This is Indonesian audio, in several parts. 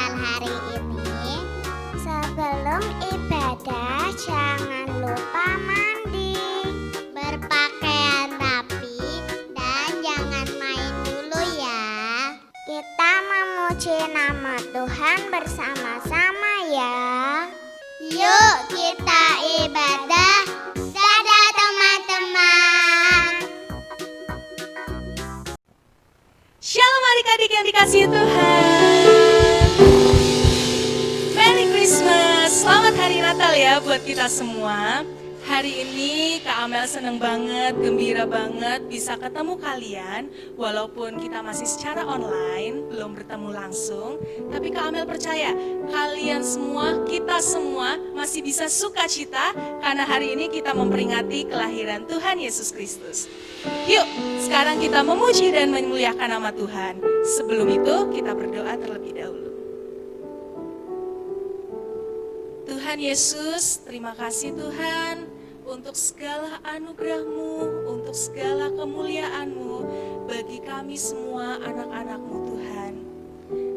Natal hari ini? Sebelum ibadah jangan lupa mandi, berpakaian rapi, dan jangan main dulu ya. Kita memuji nama Tuhan bersama-sama ya. Yuk kita ibadah. Dadah teman-teman. Shalom adik-adik yang dikasihi Tuhan. Merry Christmas, selamat hari Natal ya buat kita semua. Hari ini Kak Amel seneng banget, gembira banget bisa ketemu kalian. Walaupun kita masih secara online, belum bertemu langsung. Tapi Kak Amel percaya, kalian semua, kita semua masih bisa sukacita. Karena hari ini kita memperingati kelahiran Tuhan Yesus Kristus. Yuk, sekarang kita memuji dan memuliakan nama Tuhan. Sebelum itu, kita berdoa terlebih dahulu. Tuhan Yesus, terima kasih Tuhan untuk segala anugerah-Mu, untuk segala kemuliaan-Mu bagi kami semua anak-anak-Mu Tuhan.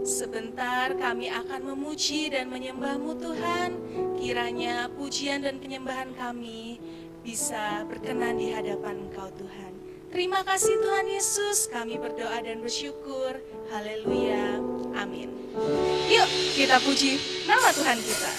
Sebentar kami akan memuji dan menyembah-Mu Tuhan, kiranya pujian dan penyembahan kami bisa berkenan di hadapan Engkau Tuhan. Terima kasih Tuhan Yesus, kami berdoa dan bersyukur. Haleluya, amin. Yuk kita puji nama Tuhan kita.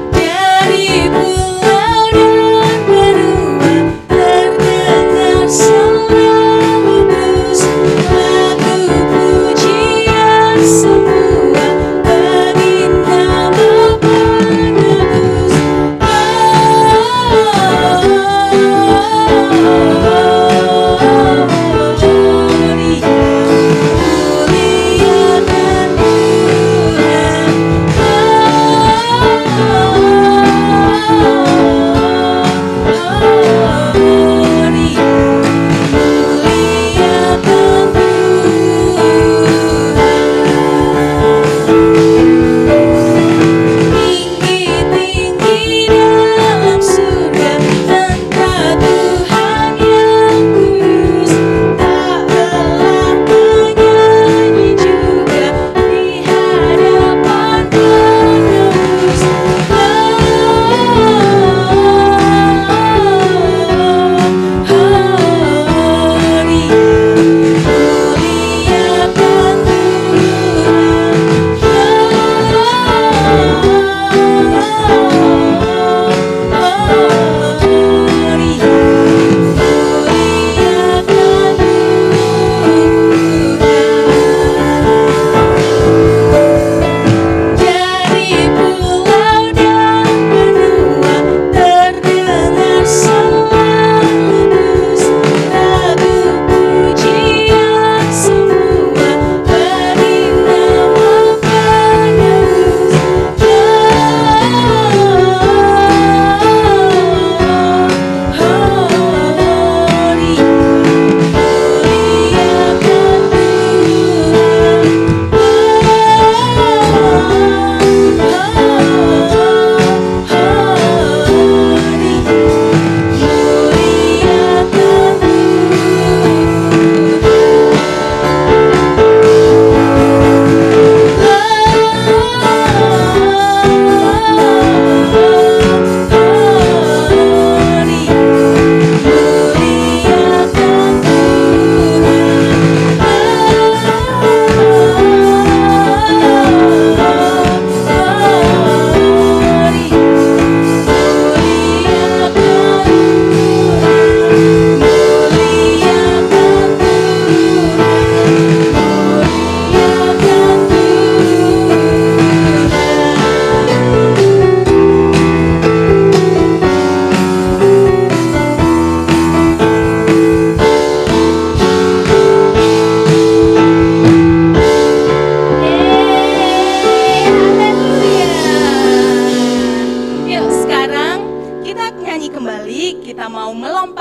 Dari pulau dan benua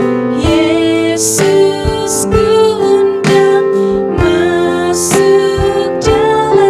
Yesus ku undang masuk dalam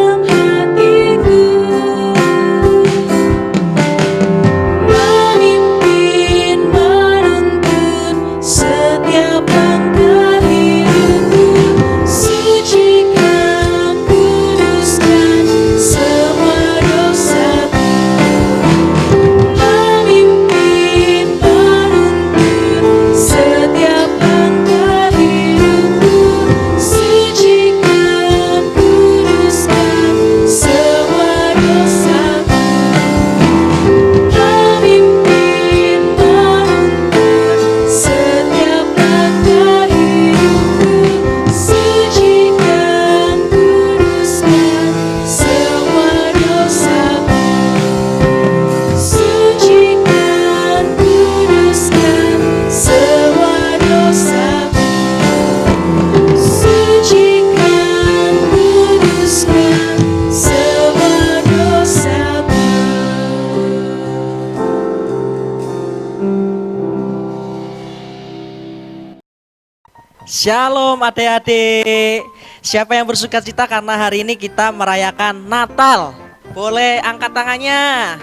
Shalom adik-adik. Siapa yang bersuka cita karena hari ini kita merayakan Natal? Boleh angkat tangannya.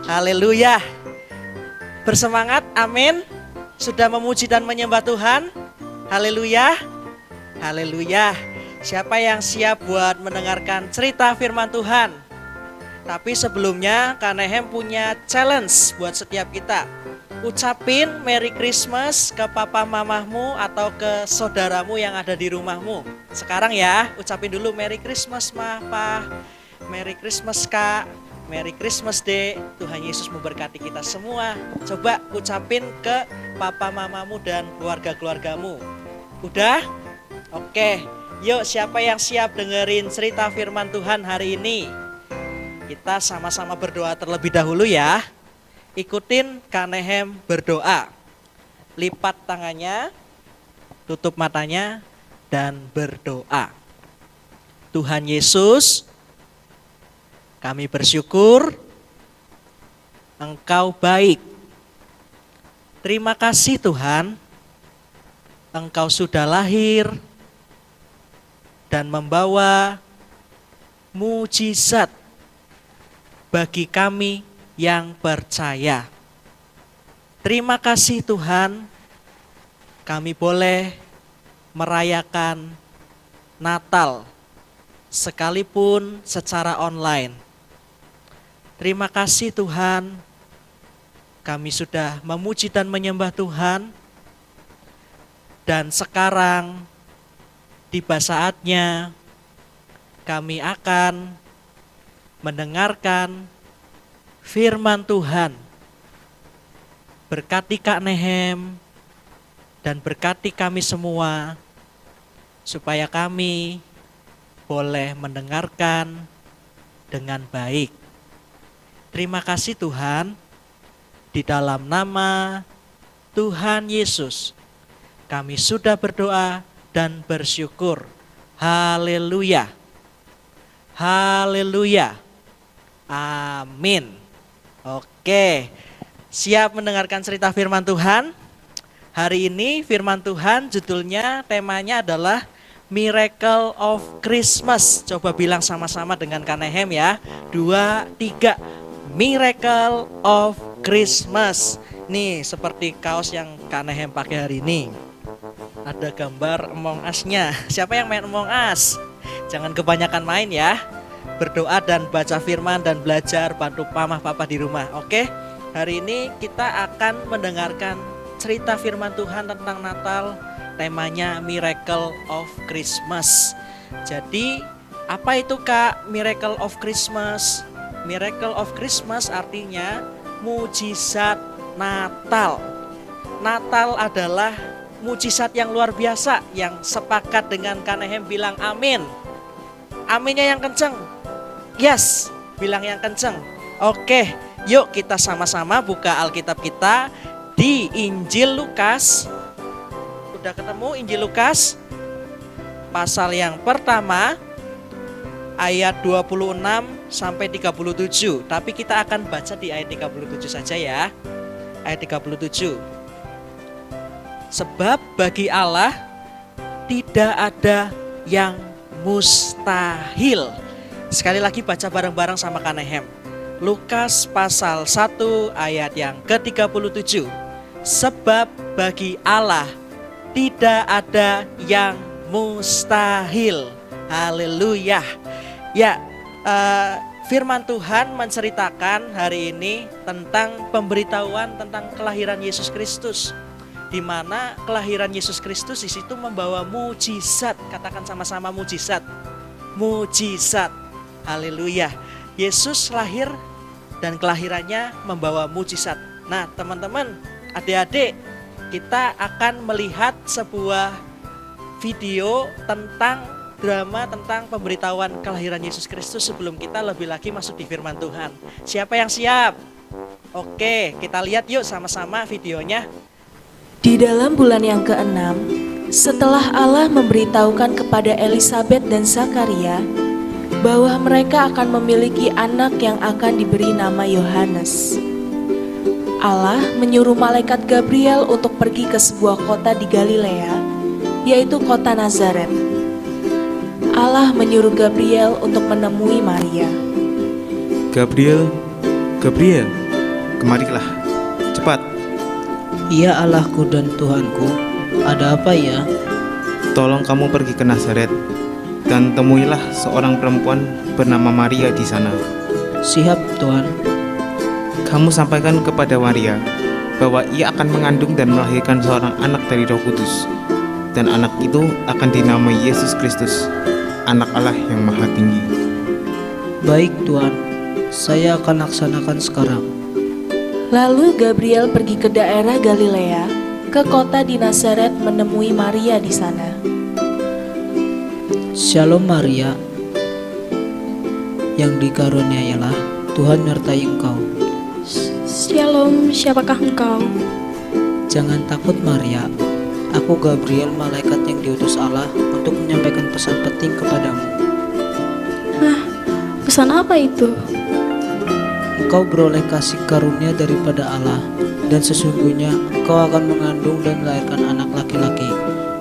Haleluya. Bersemangat, amin. Sudah memuji dan menyembah Tuhan. Haleluya. Haleluya. Siapa yang siap buat mendengarkan cerita firman Tuhan? Tapi sebelumnya Kak Nehem punya challenge buat setiap kita. Ucapin Merry Christmas ke papa mamahmu atau ke saudaramu yang ada di rumahmu. Sekarang ya, ucapin dulu Merry Christmas Ma, Pa. Merry Christmas Kak. Merry Christmas Dek. Tuhan Yesus memberkati kita semua. Coba ucapin ke papa mamamu dan keluarga-keluargamu. Udah? Oke. Yuk, siapa yang siap dengerin cerita firman Tuhan hari ini? Kita sama-sama berdoa terlebih dahulu ya. Ikutin Kak Nehem berdoa. Lipat tangannya, tutup matanya, dan berdoa. Tuhan Yesus, kami bersyukur Engkau baik. Terima kasih Tuhan, Engkau sudah lahir dan membawa mujizat bagi kami yang percaya. Terima kasih Tuhan, kami boleh merayakan Natal sekalipun secara online. Terima kasih Tuhan, kami sudah memuji dan menyembah Tuhan. Dan sekarang tiba saatnya kami akan mendengarkan firman Tuhan. Berkati Kak Nehem dan berkati kami semua supaya kami boleh mendengarkan dengan baik. Terima kasih Tuhan, di dalam nama Tuhan Yesus kami sudah berdoa dan bersyukur. Haleluya. Haleluya. Amin. Oke, siap mendengarkan cerita firman Tuhan? Hari ini firman Tuhan judulnya, temanya adalah Miracle of Christmas. Coba bilang sama-sama dengan Kak Nehem ya. 2, 3. Miracle of Christmas. Nih seperti kaos yang Kak Nehem pakai hari ini. Ada gambar Among Us-nya. Siapa yang main Among Us? Jangan kebanyakan main ya. Berdoa dan baca firman dan belajar, bantu mama papa di rumah. Oke, hari ini kita akan mendengarkan cerita firman Tuhan tentang Natal. Temanya Miracle of Christmas. Jadi apa itu Kak Miracle of Christmas? Miracle of Christmas artinya mujizat Natal. Natal adalah mujizat yang luar biasa. Yang sepakat dengan Kak Nehem bilang amin. Aminnya yang kenceng. Yes, bilang yang kenceng. Oke, yuk kita sama-sama buka Alkitab kita di Injil Lukas. Udah ketemu Injil Lukas? Pasal yang pertama, ayat 26 sampai 37. Tapi kita akan baca di ayat 37 saja ya. Ayat 37. Sebab bagi Allah tidak ada yang mustahil. Sekali lagi baca bareng-bareng sama Kak Nehem. Lukas pasal 1 ayat yang ke-37. Sebab bagi Allah tidak ada yang mustahil. Haleluya. Ya, firman Tuhan menceritakan hari ini tentang pemberitahuan tentang kelahiran Yesus Kristus. Di mana kelahiran Yesus Kristus di situ membawa mujizat. Katakan sama-sama mujizat. Mujizat. Haleluya. Yesus lahir dan kelahirannya membawa mujizat. Nah, teman-teman, adik-adik, kita akan melihat sebuah video tentang drama tentang pemberitahuan kelahiran Yesus Kristus sebelum kita lebih lagi masuk di firman Tuhan. Siapa yang siap? Oke, kita lihat yuk sama-sama videonya. Di dalam bulan yang ke-6, setelah Allah memberitahukan kepada Elisabet dan Zakaria bahwa mereka akan memiliki anak yang akan diberi nama Yohanes, Allah menyuruh malaikat Gabriel untuk pergi ke sebuah kota di Galilea yaitu kota Nazaret. Allah menyuruh Gabriel untuk menemui Maria. Gabriel, Gabriel, kemarilah, cepat. Ya Allahku dan Tuhanku, ada apa ya? Tolong kamu pergi ke Nazaret dan temuilah seorang perempuan bernama Maria di sana. Siap Tuhan. Kamu sampaikan kepada Maria bahwa ia akan mengandung dan melahirkan seorang anak dari Roh Kudus, dan anak itu akan dinamai Yesus Kristus, Anak Allah yang Maha Tinggi. Baik Tuhan, saya akan laksanakan sekarang. Lalu Gabriel pergi ke daerah Galilea, ke kota di Nazaret menemui Maria di sana. Shalom Maria, yang dikaruniailah, Tuhan menyertai engkau. Shalom, siapakah engkau? Jangan takut Maria, aku Gabriel, malaikat yang diutus Allah untuk menyampaikan pesan penting kepadamu. Hah, pesan apa itu? Engkau beroleh kasih karunia daripada Allah, dan sesungguhnya engkau akan mengandung dan melahirkan anak laki-laki.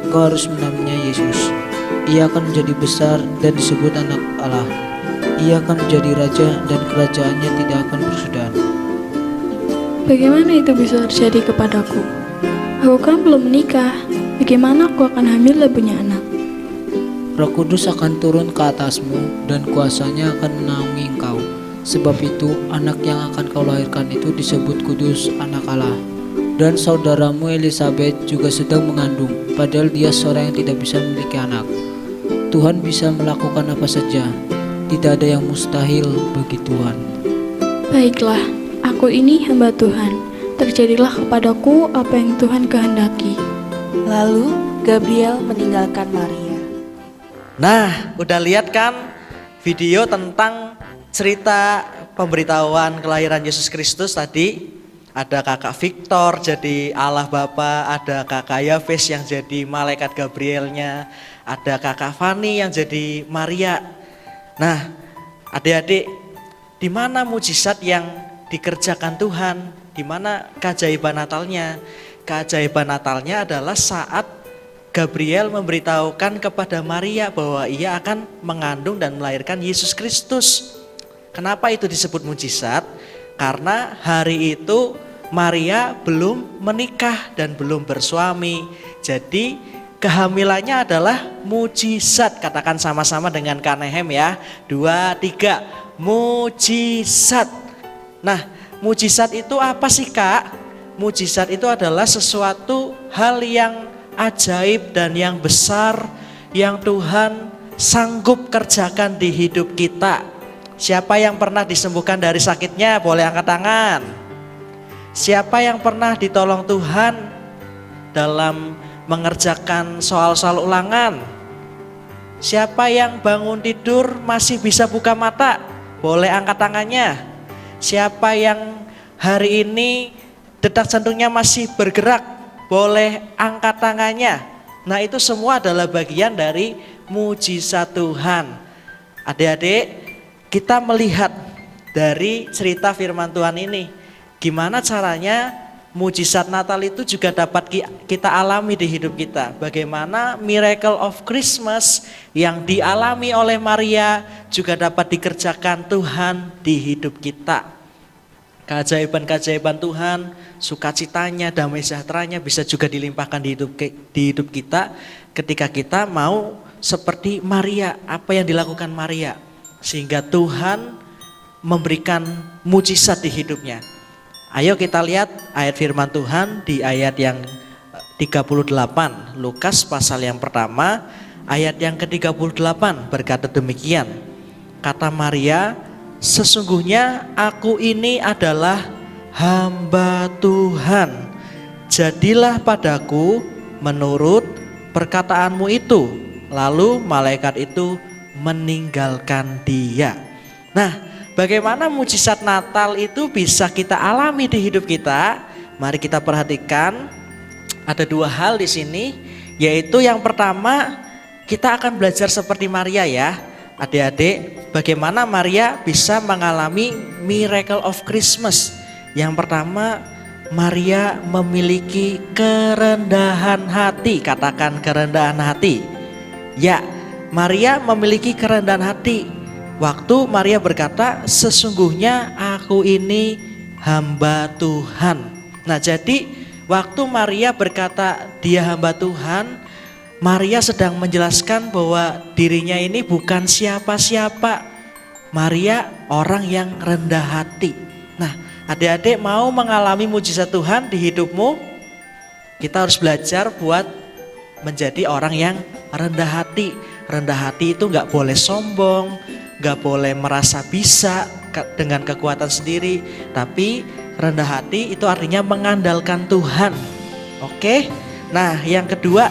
Engkau harus menamainya Yesus. Ia akan menjadi besar dan disebut anak Allah. Ia akan menjadi raja dan kerajaannya tidak akan bersudahan. Bagaimana itu bisa terjadi kepadaku? Aku kan belum menikah. Bagaimana aku akan hamil dan punya anak? Roh Kudus akan turun ke atasmu dan kuasanya akan menaungi engkau. Sebab itu anak yang akan kau lahirkan itu disebut kudus, anak Allah. Dan saudaramu Elisabet juga sedang mengandung, padahal dia seorang yang tidak bisa memiliki anak. Tuhan bisa melakukan apa saja. Tidak ada yang mustahil bagi Tuhan. Baiklah, aku ini hamba Tuhan. Terjadilah kepadaku apa yang Tuhan kehendaki. Lalu Gabriel meninggalkan Maria. Nah, udah lihat kan video tentang cerita pemberitahuan kelahiran Yesus Kristus tadi? Ada kakak Victor jadi Allah Bapa, ada kakak Yafes yang jadi malaikat Gabrielnya, ada kakak Fani yang jadi Maria. Nah, adik-adik, di mana mujizat yang dikerjakan Tuhan? Di mana keajaiban Natalnya? Keajaiban Natalnya adalah saat Gabriel memberitahukan kepada Maria bahwa ia akan mengandung dan melahirkan Yesus Kristus. Kenapa itu disebut mujizat? Karena hari itu Maria belum menikah dan belum bersuami. Jadi kehamilannya adalah mujizat. Katakan sama-sama dengan Kanehem ya. 2, 3. Mujizat. Nah, mujizat itu apa sih Kak? Mujizat itu adalah sesuatu hal yang ajaib dan yang besar yang Tuhan sanggup kerjakan di hidup kita. Siapa yang pernah disembuhkan dari sakitnya boleh angkat tangan. Siapa yang pernah ditolong Tuhan dalam mengerjakan soal-soal ulangan? Siapa yang bangun tidur masih bisa buka mata? Boleh angkat tangannya. Siapa yang hari ini detak jantungnya masih bergerak? Boleh angkat tangannya. Nah, itu semua adalah bagian dari mujizat Tuhan. Adik-adik, kita melihat dari cerita firman Tuhan ini, gimana caranya mujizat Natal itu juga dapat kita alami di hidup kita. Bagaimana miracle of Christmas yang dialami oleh Maria juga dapat dikerjakan Tuhan di hidup kita. Keajaiban-keajaiban Tuhan, sukacitanya, damai sejahteranya bisa juga dilimpahkan di hidup kita ketika kita mau seperti Maria, apa yang dilakukan Maria. Sehingga Tuhan memberikan mujizat di hidupnya. Ayo kita lihat ayat firman Tuhan di ayat yang 38. Lukas pasal yang pertama ayat yang ke-38 berkata demikian. Kata Maria, sesungguhnya aku ini adalah hamba Tuhan. Jadilah padaku menurut perkataanmu itu. Lalu malaikat itu meninggalkan dia. Nah, bagaimana mujizat Natal itu bisa kita alami di hidup kita? Mari kita perhatikan. Ada 2 hal di sini, yaitu yang pertama kita akan belajar seperti Maria ya. Adik-adik, bagaimana Maria bisa mengalami miracle of Christmas. Yang pertama, Maria memiliki kerendahan hati. Katakan kerendahan hati. Ya, Maria memiliki kerendahan hati. Waktu Maria berkata, sesungguhnya aku ini hamba Tuhan. Nah, jadi waktu Maria berkata dia hamba Tuhan, Maria sedang menjelaskan bahwa dirinya ini bukan siapa-siapa. Maria orang yang rendah hati. Nah, adik-adik mau mengalami mujizat Tuhan di hidupmu? Kita harus belajar buat menjadi orang yang rendah hati. Rendah hati itu gak boleh sombong, gak boleh merasa bisa dengan kekuatan sendiri. Tapi rendah hati itu artinya mengandalkan Tuhan. Oke? Nah, yang kedua,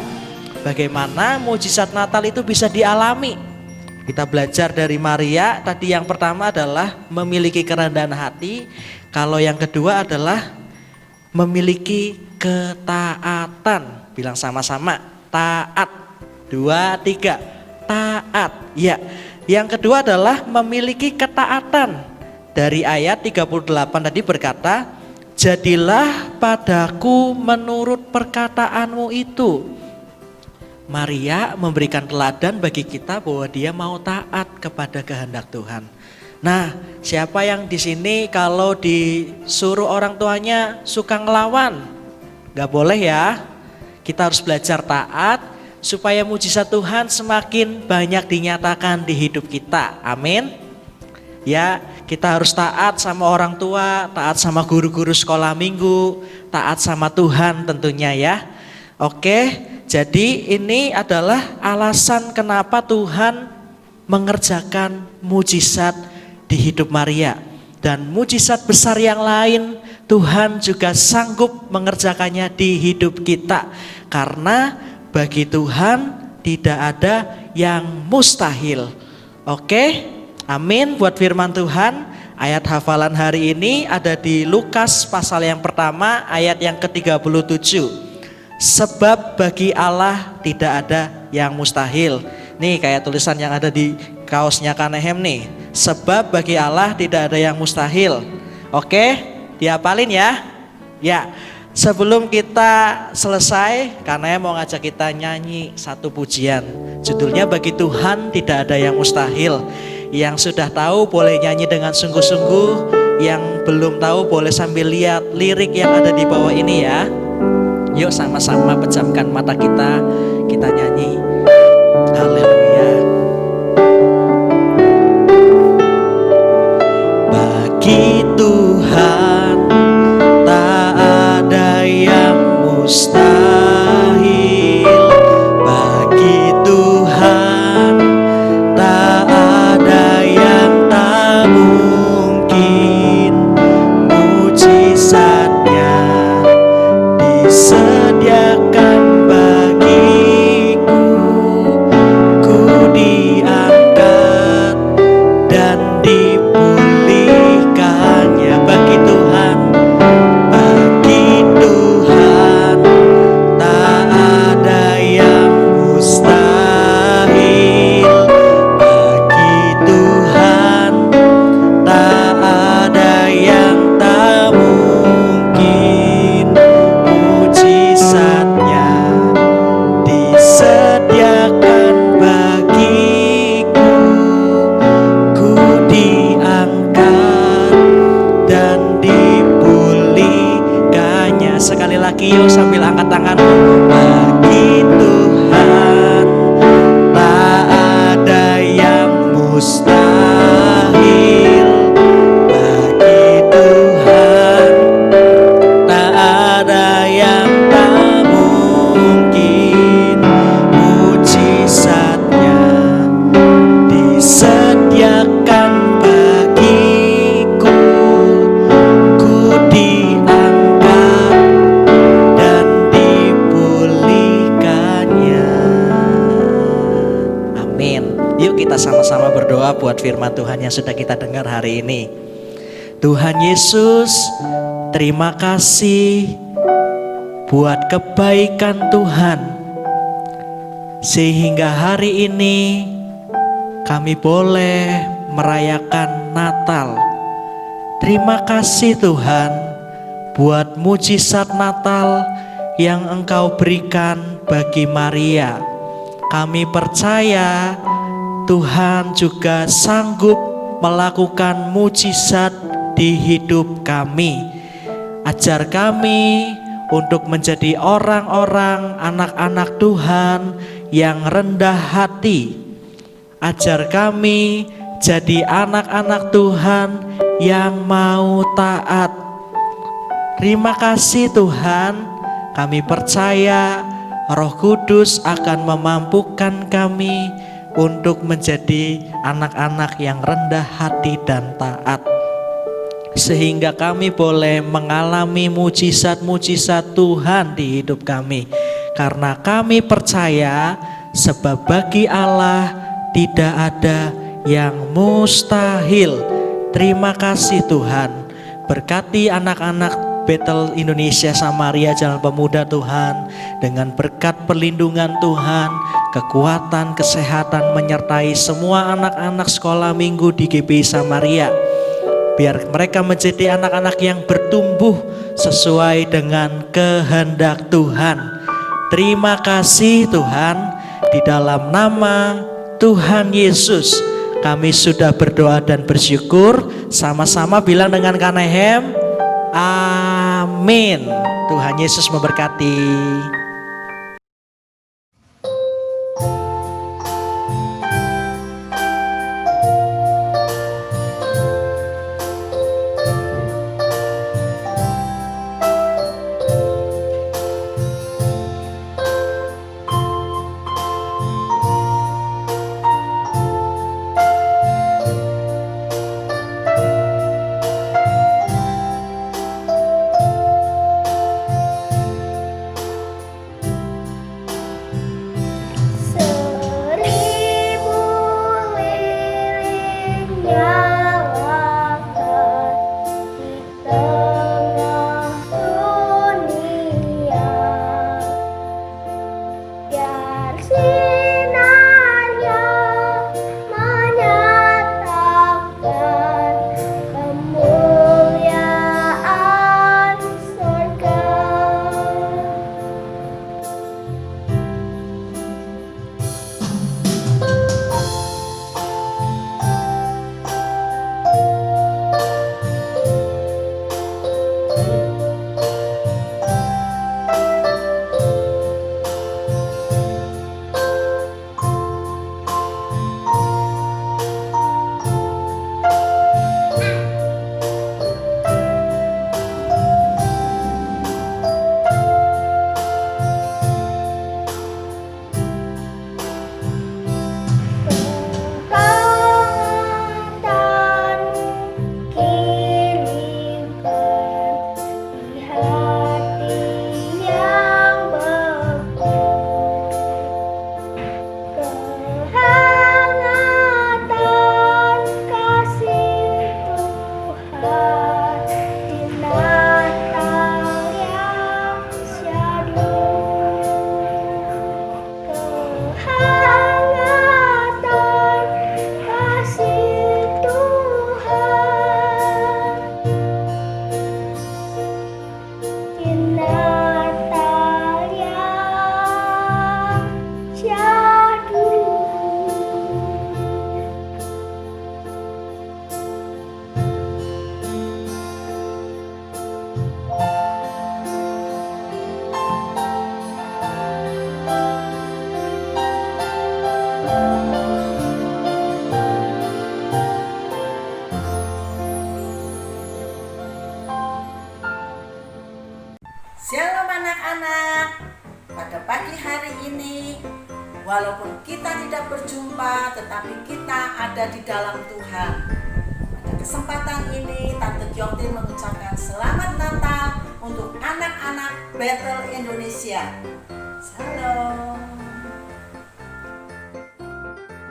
bagaimana mujizat Natal itu bisa dialami? Kita belajar dari Maria. Tadi yang pertama adalah memiliki kerendahan hati. Kalau yang kedua adalah memiliki ketaatan. Bilang sama-sama, taat. 2, 3, taat. Ya. Yang kedua adalah memiliki ketaatan. Dari ayat 38 tadi berkata, jadilah padaku menurut perkataanmu itu. Maria memberikan teladan bagi kita bahwa dia mau taat kepada kehendak Tuhan. Nah, siapa yang di sini kalau disuruh orang tuanya suka ngelawan? Gak boleh ya. Kita harus belajar taat supaya mujizat Tuhan semakin banyak dinyatakan di hidup kita. Amin. Ya, kita harus taat sama orang tua, taat sama guru-guru sekolah minggu, taat sama Tuhan tentunya ya. Oke, jadi ini adalah alasan kenapa Tuhan mengerjakan mujizat di hidup Maria. Dan mujizat besar yang lain Tuhan juga sanggup mengerjakannya di hidup kita. Karena bagi Tuhan tidak ada yang mustahil. Oke, amin buat firman Tuhan. Ayat hafalan hari ini ada di Lukas pasal yang pertama ayat yang ke-37. Sebab bagi Allah tidak ada yang mustahil. Nih kayak tulisan yang ada di kaosnya Kanehem nih. Sebab bagi Allah tidak ada yang mustahil. Oke, dihafalin ya. Ya, sebelum kita selesai, Kanehem mau ngajak kita nyanyi satu pujian. Judulnya bagi Tuhan tidak ada yang mustahil. Yang sudah tahu boleh nyanyi dengan sungguh-sungguh. Yang belum tahu boleh sambil lihat lirik yang ada di bawah ini ya. Yuk sama-sama pejamkan mata kita nyanyi. Haleluya. Bagi Tuhan tak ada yang mustahil. Bagi Tuhan tak ada yang tak mungkin. Mujizatnya disediakan bagiku. Ku diangkat dan dipulihkannya. Bagi Tuhan tak ada yang mustahil. Bagi Tuhan tak ada yang tak mungkin. Mujizatnya disediakan bagiku. Ku diangkat dan dipulihkannya. Sekali lagi yuk sambil angkat tanganmu. Bagi Tuhan tak ada yang mustahil. Bagi Tuhan tak ada yang tak mungkin. Mujizatnya disediakan bagiku. Ku diangkat dan dipulihkannya. Amin. Yuk kita sama-sama berdoa buat firman Tuhan yang sudah kita dengar hari ini. Tuhan Yesus, terima kasih buat kebaikan Tuhan. Sehingga hari ini kami boleh merayakan Natal. Terima kasih Tuhan, buat mujizat Natal yang Engkau berikan bagi Maria. Kami percaya Tuhan juga sanggup melakukan mujizat di hidup kami. Ajar kami untuk menjadi orang-orang anak-anak Tuhan yang rendah hati. Ajar kami jadi anak-anak Tuhan yang mau taat. Terima kasih Tuhan, kami percaya Roh Kudus akan memampukan kami untuk menjadi anak-anak yang rendah hati dan taat, sehingga kami boleh mengalami mujizat-mujizat Tuhan di hidup kami. Karena kami percaya sebab bagi Allah tidak ada yang mustahil. Terima kasih Tuhan. Berkati anak-anak Bethel Indonesia Samaria Jalan Pemuda Tuhan, dengan berkat perlindungan Tuhan, kekuatan, kesehatan menyertai semua anak-anak sekolah minggu di GBI Samaria. Biar mereka menjadi anak-anak yang bertumbuh sesuai dengan kehendak Tuhan. Terima kasih Tuhan, di dalam nama Tuhan Yesus kami sudah berdoa dan bersyukur. Sama-sama bilang dengan Kanehem, amin. Tuhan Yesus memberkati. Shalom anak-anak, pada pagi hari ini walaupun kita tidak berjumpa tetapi kita ada di dalam Tuhan. Pada kesempatan ini Tante Gyotin mengucapkan selamat Natal untuk anak-anak Bethel Indonesia. Shalom.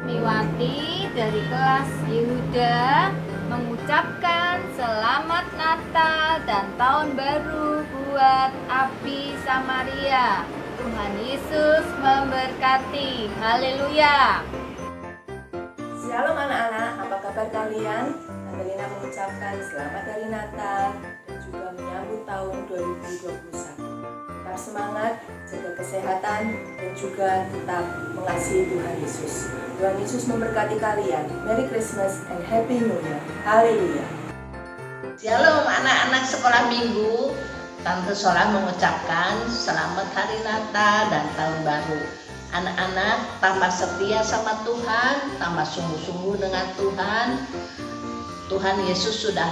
Miwati dari kelas Yehuda mengucapkan selamat Natal dan Tahun Baru buat Abi Samaria. Tuhan Yesus memberkati. Haleluya. Shalom anak-anak, apa kabar kalian? Tante Lina mengucapkan selamat hari Natal dan juga menyambut tahun 2021. Tetap semangat, jaga kesehatan, dan juga tetap mengasihi Tuhan Yesus. Tuhan Yesus memberkati kalian. Merry Christmas and Happy New Year. Haleluya. Shalom anak-anak sekolah minggu. Tante Sola mengucapkan selamat hari Natal dan tahun baru. Anak-anak tambah setia sama Tuhan, tambah sungguh-sungguh dengan Tuhan. Tuhan Yesus sudah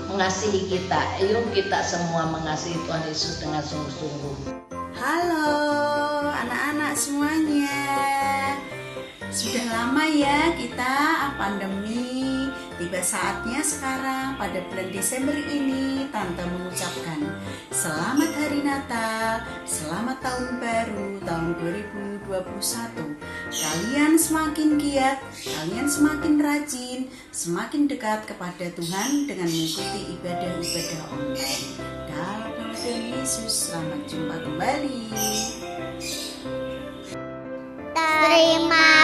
mengasihi kita. Ayo kita semua mengasihi Tuhan Yesus dengan sungguh-sungguh. Halo anak-anak semuanya. Sudah lama ya kita pandemi. Tiba saatnya sekarang pada bulan Desember ini Tante mengucapkan selamat hari Natal, selamat tahun baru tahun 2021. Kalian semakin giat, kalian semakin rajin, semakin dekat kepada Tuhan dengan mengikuti ibadah-ibadah online. Dalam nama Tuhan Yesus, selamat jumpa kembali. Terima